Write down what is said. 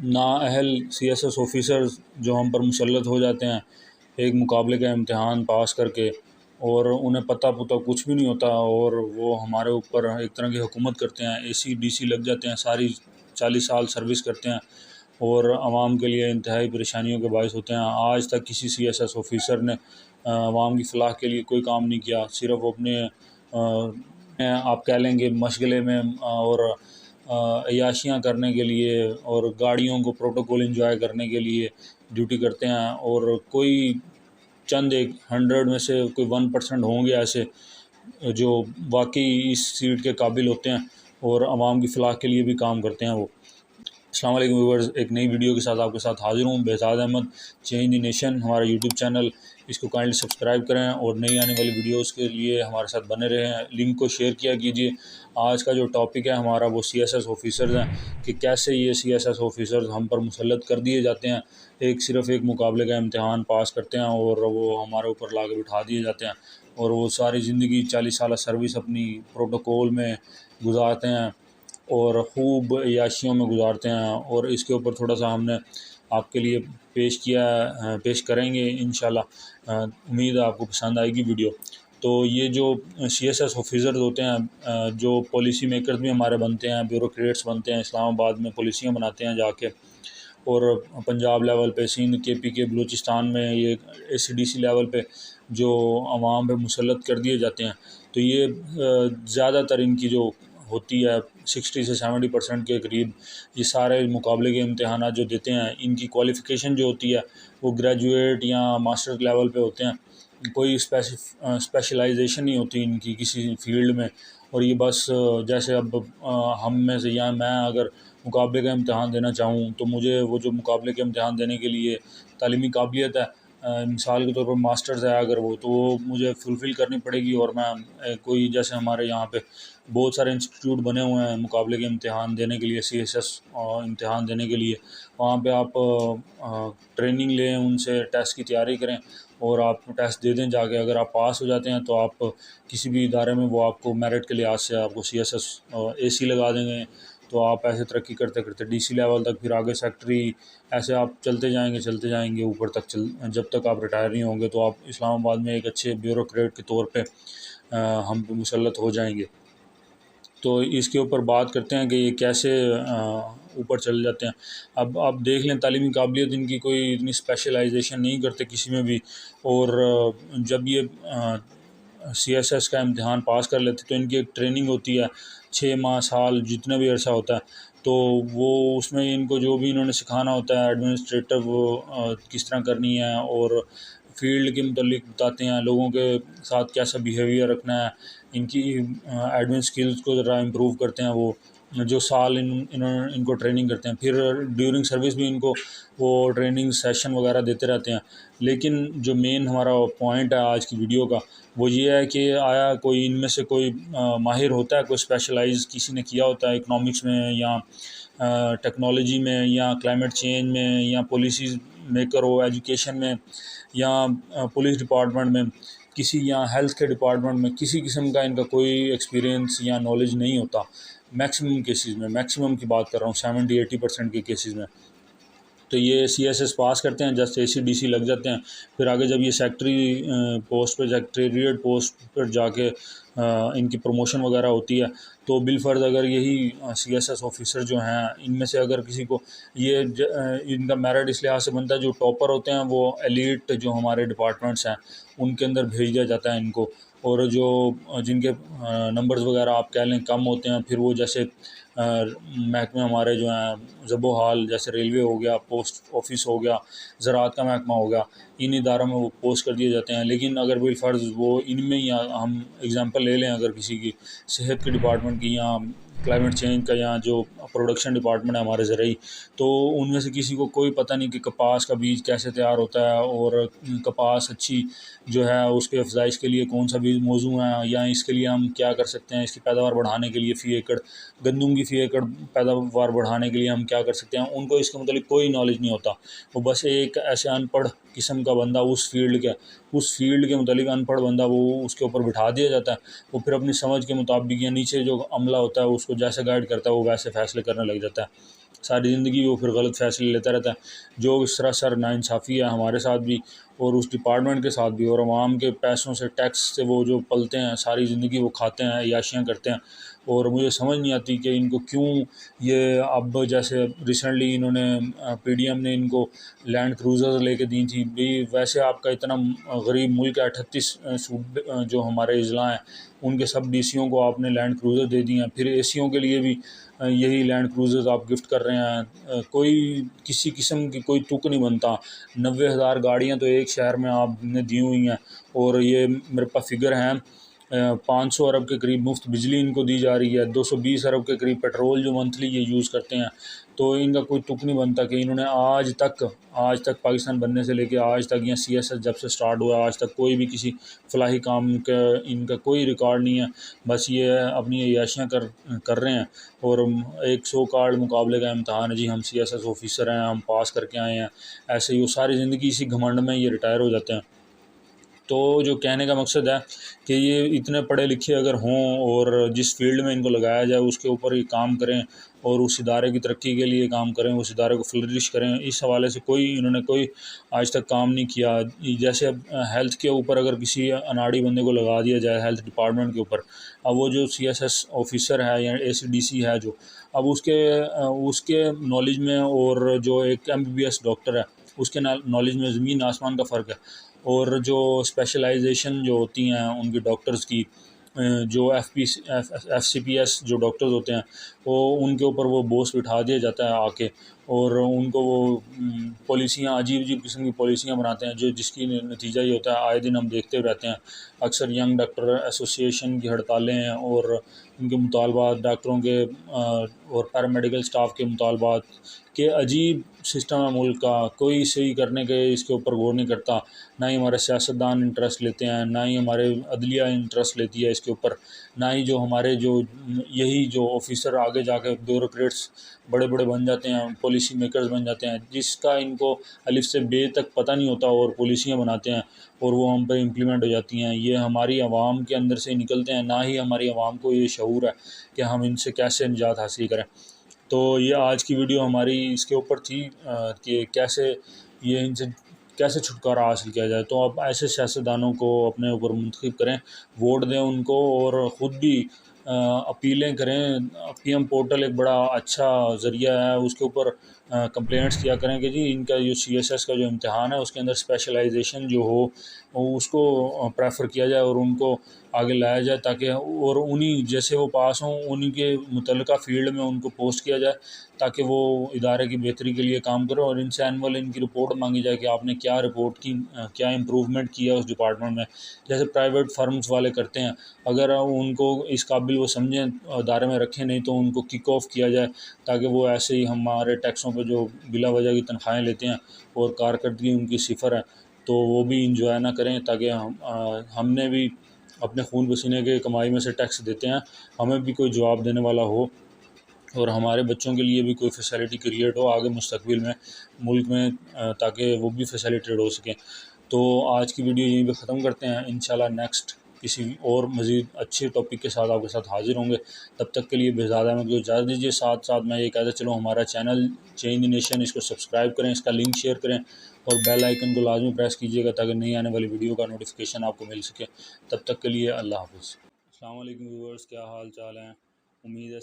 नाअहल CSS officers जो हम पर मुसल्लत हो जाते हैं एक मुकाबले का इम्तिहान पास करके, और उन्हें पता पुता कुछ भी नहीं होता और वो हमारे ऊपर एक तरह की हुकूमत करते हैं। एसी डीसी लग जाते हैं, सारी 40 साल सर्विस करते हैं और आवाम के लिए इंतहाई परेशानियों के बायस होते हैं। आज तक किसी सीएसएस ऑफिसर ने आवाम की फ़लाह के लिए कोई काम नहीं किया, सिर्फ़ अपने आप कह लेंगे मशगले में और अय्याशियाँ करने के लिए और गाड़ियों को प्रोटोकॉल एंजॉय करने के लिए ड्यूटी करते हैं। और कोई चंद एक 100 में से कोई 1% होंगे ऐसे जो वाकई इस सीट के काबिल होते हैं और आवाम की फ़लाह के लिए भी काम करते हैं वो। अस्सलाम वालेकुम व्यूअर्स, एक नई वीडियो के साथ आपके साथ हाज़िर हूँ। Behzad Ahmad, change the nation हमारा यूट्यूब चैनल, इसको काइंडली सब्सक्राइब करें और नई आने वाली वीडियोस के लिए हमारे साथ बने रहें। लिंक को शेयर किया कीजिए। आज का जो टॉपिक है हमारा वो सीएसएस ऑफिसर्स हैं कि कैसे ये सीएसएस ऑफिसर्स हम पर मुसल्लत कर दिए जाते हैं। सिर्फ़ एक मुकाबले का इम्तिहान पास करते हैं और वो हमारे ऊपर ला के बिठा दिए जाते हैं और वो सारी ज़िंदगी 40 साल सर्विस अपनी प्रोटोकॉल में गुजारते हैं और ख़ूब अय्याशियों में गुजारते हैं। और इसके ऊपर थोड़ा सा हमने आपके लिए पेश करेंगे इंशाल्लाह। उम्मीद है आपको पसंद आएगी वीडियो। तो ये जो सीएसएस ऑफिसर्स होते हैं जो पॉलिसी मेकर्स भी हमारे बनते हैं, ब्यूरोक्रेट्स बनते हैं, इस्लामाबाद में पॉलिसियाँ बनाते हैं जाके, और पंजाब लेवल पे, सिंध, केपी, बलूचिस्तान में ये एसीडीसी लेवल पे जो आवाम पे मुसल्लत कर दिए जाते हैं। तो ये ज़्यादातर इनकी जो होती है 60 से 70% के करीब ये सारे मुकाबले के इम्तिहानात जो देते हैं, इनकी क्वालिफ़िकेशन जो होती है वो ग्रेजुएट या मास्टर लेवल पे होते हैं। कोई स्पेशलाइजेशन नहीं होती इनकी किसी फील्ड में। और ये बस जैसे अब हम में से या मैं अगर मुकाबले का इम्तिहान देना चाहूँ तो मुझे वो जो मुकाबले के इम्तिहान देने के लिए तालीमी काबिलियत है, मिसाल के तौर पर मास्टर्स है अगर वो, तो वो मुझे फुलफ़िल करनी पड़ेगी। और मैं कोई जैसे हमारे यहाँ पे बहुत सारे इंस्टीट्यूट बने हुए हैं मुकाबले के इम्तिहान देने के लिए, सीएसएस इम्तिहान देने के लिए। वहाँ पे आप ट्रेनिंग लें, उनसे टेस्ट की तैयारी करें और आप टेस्ट दे दें जाके। अगर आप पास हो जाते हैं तो आप किसी भी इदारे में वो आपको मेरिट के लिहाज से आपको सीएसएस एसी लगा देंगे। तो आप ऐसे तरक्की करते करते डीसी लेवल तक, फिर आगे सेक्रेटरी, ऐसे आप चलते जाएंगे ऊपर तक जब तक आप रिटायर नहीं होंगे। तो आप इस्लामाबाद में एक अच्छे ब्यूरोक्रेट के तौर पे हम पे मुसल्लत हो जाएंगे। तो इसके ऊपर बात करते हैं कि ये कैसे ऊपर चले जाते हैं। अब आप देख लें, तालीमी काबिलियत इनकी कोई इतनी स्पेशलाइजेशन नहीं करते किसी में भी। और जब ये सीएसएस का इम्तिहान पास कर लेते तो इनकी एक ट्रेनिंग होती है 6 माह, साल, जितना भी अरसा होता है। तो वो उसमें इनको जो भी इन्होंने सिखाना होता है एडमिनिस्ट्रेटिव किस तरह करनी है और फील्ड के मुतल्लिक बताते हैं, लोगों के साथ कैसा बिहेवियर रखना है, इनकी एडमिन स्किल्स को ज़रा इम्प्रूव करते हैं वो जो साल इनको ट्रेनिंग करते हैं। फिर ड्यूरिंग सर्विस भी इनको वो ट्रेनिंग सेशन वगैरह देते रहते हैं। लेकिन जो मेन हमारा पॉइंट है आज की वीडियो का वो ये है कि आया कोई इनमें से कोई माहिर होता है, कोई स्पेशलाइज किसी ने किया होता है इकनॉमिक्स में या टेक्नोलॉजी में या क्लाइमेट चेंज में या पॉलिसीज़ मेकर हो एजुकेशन में या पुलिस डिपार्टमेंट में किसी, या हेल्थ के डिपार्टमेंट में, किसी किस्म का इनका कोई एक्सपीरियंस या नॉलेज नहीं होता। मैक्सिमम केसेस में, मैक्सिमम की बात कर रहा हूँ, 70-80% के केसेस में। तो ये सीएसएस पास करते हैं, जस्ट एसीडीसी लग जाते हैं। फिर आगे जब ये सेक्रेटरी पोस्ट पर, सेक्रेटरीट पोस्ट पर जाके इनकी प्रमोशन वगैरह होती है तो बिलफर्ज अगर यही सीएसएस ऑफिसर जो हैं इनमें से अगर किसी को ये इनका मेरिट इस लिहाज से बनता है, जो टॉपर होते हैं वो एलीट जो हमारे डिपार्टमेंट्स हैं उनके अंदर भेज दिया जाता है इनको। और जो जिनके नंबर्स वगैरह आप कह लें कम होते हैं, फिर वो जैसे महकमे हमारे जो हैं ज़बो हाल, जैसे रेलवे हो गया, पोस्ट ऑफिस हो गया, ज़राअत का महकमा हो गया, इन इदारों में वो पोस्ट कर दिए जाते हैं। लेकिन अगर बिलफर्ज वो इनमें ही हम एग्ज़ाम्पल ले लें अगर किसी की सेहत के डिपार्टमेंट की या क्लाइमेट चेंज का या जो प्रोडक्शन डिपार्टमेंट है हमारे ज़रिए, तो उनमें से किसी को कोई पता नहीं कि कपास का बीज कैसे तैयार होता है और कपास अच्छी जो है उसके अफजाइश के लिए कौन सा बीज मौजू है, या इसके लिए हम क्या कर सकते हैं, इसकी पैदावार बढ़ाने के लिए फ़ी एकड़ गंदम की फ़ी एकड़ पैदावार बढ़ाने के लिए हम क्या कर सकते हैं, उनको इसके मतलब कोई नॉलेज नहीं होता। वो बस एक ऐसे अनपढ़ किस्म का बंदा उस फील्ड के मतलब अनपढ़ बंदा वो उसके ऊपर बिठा दिया जाता है। वो फिर अपनी समझ के मुताबिक या नीचे जो अमला होता है उसको जैसे गाइड करता है वो वैसे फ़ैसले करने लग जाता है। सारी ज़िंदगी वो फिर गलत फ़ैसले लेता रहता है, जो सरासर नाइंसाफ़ी है हमारे साथ भी और उस डिपार्टमेंट के साथ भी। और आवाम के पैसों से, टैक्स से वो जो पलते हैं, सारी ज़िंदगी वो खाते हैं, अय्याशियाँ करते हैं। और मुझे समझ नहीं आती कि इनको क्यों ये अब जैसे रिसेंटली इन्होंने पीडीएम ने इनको लैंड क्रूज़र लेके दी थी भी। वैसे आपका इतना गरीब मुल्क है, 38 सूबे जो हमारे अजला हैं उनके सब डीसीओं को आपने लैंड क्रूज़र दे दिए हैं, फिर एसीओं के लिए भी यही लैंड क्रूज़र्स आप गिफ्ट कर रहे हैं। कोई किसी किस्म की कोई तुक नहीं बनता। 90,000 गाड़ियाँ तो एक शहर में आपने दी हुई हैं और ये मेरे पास फिगर हैं 500 अरब के करीब मुफ्त बिजली इनको दी जा रही है, 220 अरब के करीब पेट्रोल जो मंथली ये यूज़ करते हैं। तो इनका कोई तुक नहीं बनता कि इन्होंने आज तक पाकिस्तान बनने से लेके आज तक या सीएसएस जब से स्टार्ट हुआ आज तक कोई भी किसी फलाही काम का इनका कोई रिकॉर्ड नहीं है। बस ये अपनी अय्याशियाँ कर रहे हैं। और एक सौ कार्ड मुकाबले का इम्तहान है जी, हम सीएसएस ऑफिसर हैं, हम पास करके आए हैं, ऐसे ही वो सारी ज़िंदगी इसी घमंड में ये रिटायर हो जाते हैं। तो जो कहने का मकसद है कि ये इतने पढ़े लिखे अगर हों और जिस फील्ड में इनको लगाया जाए उसके ऊपर ये काम करें और उस इदारे की तरक्की के लिए काम करें, उस इदारे को फ्लरिश करें, इस हवाले से इन्होंने कोई आज तक काम नहीं किया। जैसे अब हेल्थ के ऊपर अगर किसी अनाड़ी बंदे को लगा दिया जाए हेल्थ डिपार्टमेंट के ऊपर, अब वो जो सीएसएस ऑफिसर है या एसीडीसी है जो, अब उसके नॉलेज में और जो एक एमबीबीएस डॉक्टर है उसके नॉलेज में ज़मीन आसमान का फ़र्क है। और जो स्पेशलाइजेशन जो होती हैं उनकी डॉक्टर्स की, जो एफसीपीएस जो डॉक्टर्स होते हैं वो उनके ऊपर वो बोझ बिठा दिया जाता है आके, और उनको वो पॉलिसियाँ अजीब अजीब किस्म की पॉलिसियाँ बनाते हैं जो जिसकी नतीजा ये होता है आए दिन हम देखते रहते हैं। अक्सर यंग डॉक्टर एसोसिएशन की हड़तालें हैं और उनके मुतालबात डॉक्टरों के और पैरामेडिकल स्टाफ के मुतालबात के अजीब सिस्टम है मुल्क का। कोई सही करने के इसके ऊपर गौर नहीं करता, ना ही हमारे सियासतदान इंटरेस्ट लेते हैं, ना ही हमारे अदलिया इंटरेस्ट लेती है इसके ऊपर, ना ही जो हमारे यही जो ऑफिसर आगे जाके ब्यूरोक्रेट्स बड़े बड़े बन जाते हैं, पॉलिसी मेकर्स बन जाते हैं, जिसका इनको अलिफ से बे तक पता नहीं होता और पॉलिसियाँ बनाते हैं और वो हम पर इम्प्लीमेंट हो जाती हैं। ये हमारी आवाम के अंदर से निकलते हैं, ना ही हमारी आवाम को ये शऊर है कि हम इनसे कैसे निजात हासिल करें। तो ये आज की वीडियो हमारी इसके ऊपर थी कि इनसे कैसे छुटकारा हासिल किया जाए। तो आप ऐसे सियासतदानों को अपने ऊपर मुंतखब करें, वोट दें उनको और ख़ुद भी अपीलें करें। पीएम पोर्टल एक बड़ा अच्छा ज़रिया है, उसके ऊपर कंप्लेंट्स किया करें कि जी इनका जो सीएसएस का जो इम्तिहान है उसके अंदर स्पेशलाइजेशन जो हो उसको प्रेफर किया जाए और उनको आगे लाया जाए, ताकि और उन्हीं जैसे वो पास हों उन्हीं के मुतल्लिका फ़ील्ड में उनको पोस्ट किया जाए ताकि वो इदारे की बेहतरी के लिए काम करें। और इनसे एनुअल इनकी रिपोर्ट मांगी जाए कि आपने क्या रिपोर्ट की, क्या इम्प्रूवमेंट किया उस डिपार्टमेंट में, जैसे प्राइवेट फर्म्स वाले करते हैं। अगर उनको इस काबिल वो समझें इदारे में रखें, नहीं तो उनको किक ऑफ किया जाए ताकि वो ऐसे ही हमारे टैक्सों पर जो बिला वजह की तनख्वाहें लेते हैं और कारकर्दगी उनकी सिफर है तो वो भी इंजॉय ना करें, ताकि हमने भी अपने खून पसीने के कमाई में से टैक्स देते हैं, हमें भी कोई जवाब देने वाला हो और हमारे बच्चों के लिए भी कोई फैसिलिटी क्रिएट हो आगे मुस्तकबिल में मुल्क में, ताकि वो भी फैसिलिटेड हो सकें। तो आज की वीडियो यहीं पे ख़त्म करते हैं। इंशाल्लाह नेक्स्ट किसी और मज़ीद अच्छे टॉपिक के साथ आपके साथ हाज़िर होंगे। तब तक के लिए बेज़्यादा अहमद को इजाज़त दीजिए। साथ साथ मैं ये कहता चलूँ हमारा चैनल चेंज द नेशन, इसको सब्सक्राइब करें, इसका लिंक शेयर करें और बेल आइकन को लाजमी प्रेस कीजिएगा ताकि नई आने वाली वीडियो का नोटिफिकेशन आपको मिल सके। तब तक के लिए अल्लाह हाफ़िज़। अस्सलाम वालेकुम व्यूअर्स, क्या हाल चाल हैं? उम्मीद है